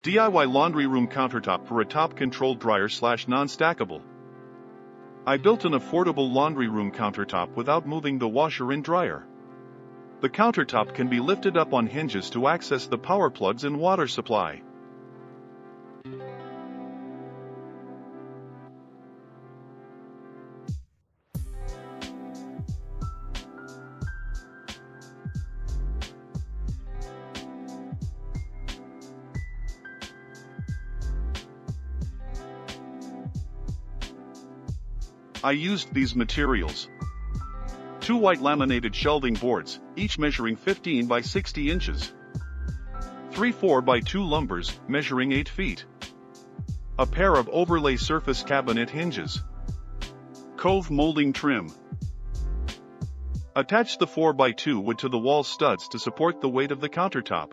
DIY laundry room countertop for a top-controlled dryer / non-stackable. I built an affordable laundry room countertop without moving the washer and dryer. The countertop can be lifted up on hinges to access the power plugs and water supply. I used these materials. 2 white laminated shelving boards, each measuring 15 by 60 inches. 3 4x2 lumbers, measuring 8 feet. A pair of overlay surface cabinet hinges. Cove molding trim. Attach the 4x2 wood to the wall studs to support the weight of the countertop.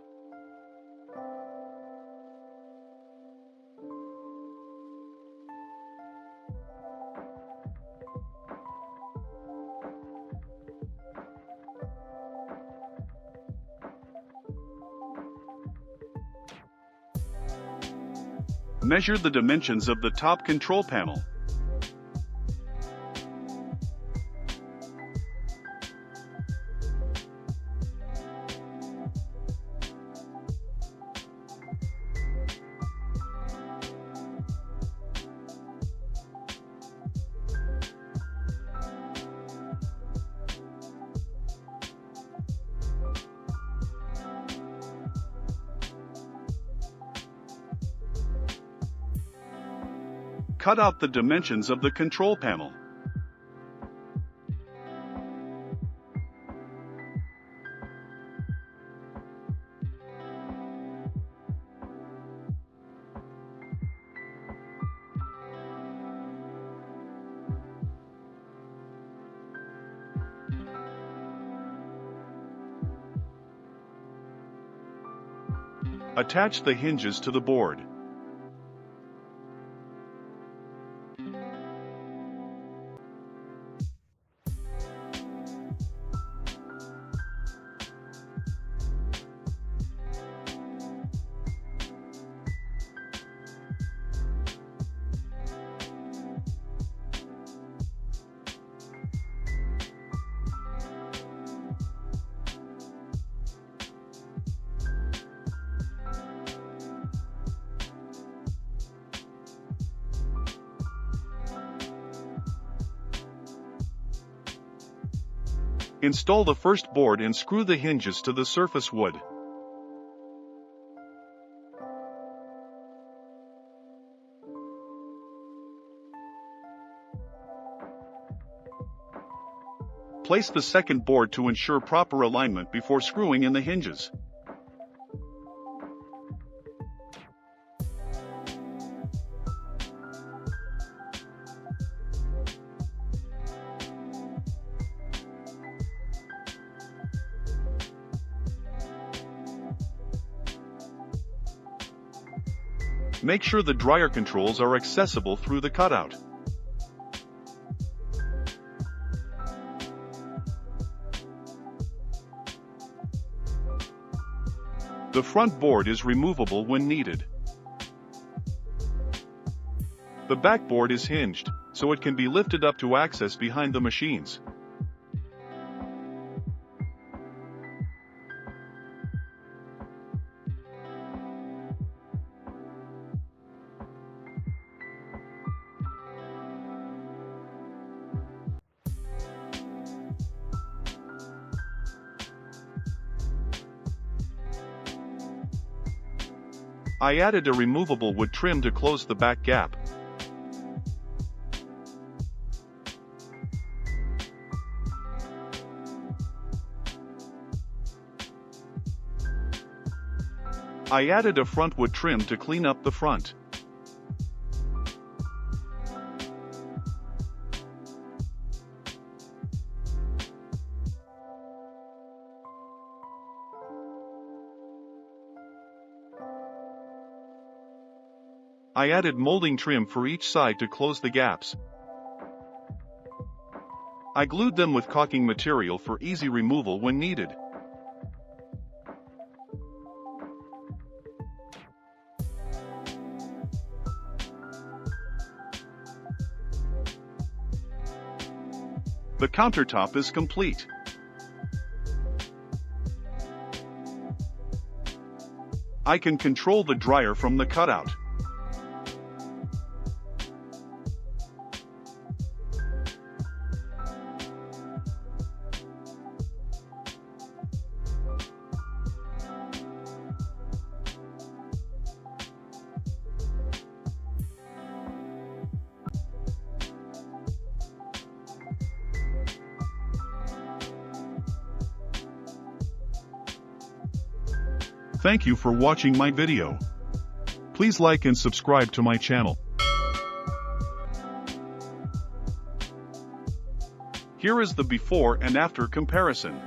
Measure the dimensions of the top control panel. Cut out the dimensions of the control panel. Attach the hinges to the board. Install the first board and screw the hinges to the surface wood. Place the second board to ensure proper alignment before screwing in the hinges. Make sure the dryer controls are accessible through the cutout. The front board is removable when needed. The back board is hinged, so it can be lifted up to access behind the machines. I added a removable wood trim to close the back gap. I added a front wood trim to clean up the front. I added molding trim for each side to close the gaps. I glued them with caulking material for easy removal when needed. The countertop is complete. I can control the dryer from the cutout. Thank you for watching my video. Please like and subscribe to my channel. Here is the before and after comparison.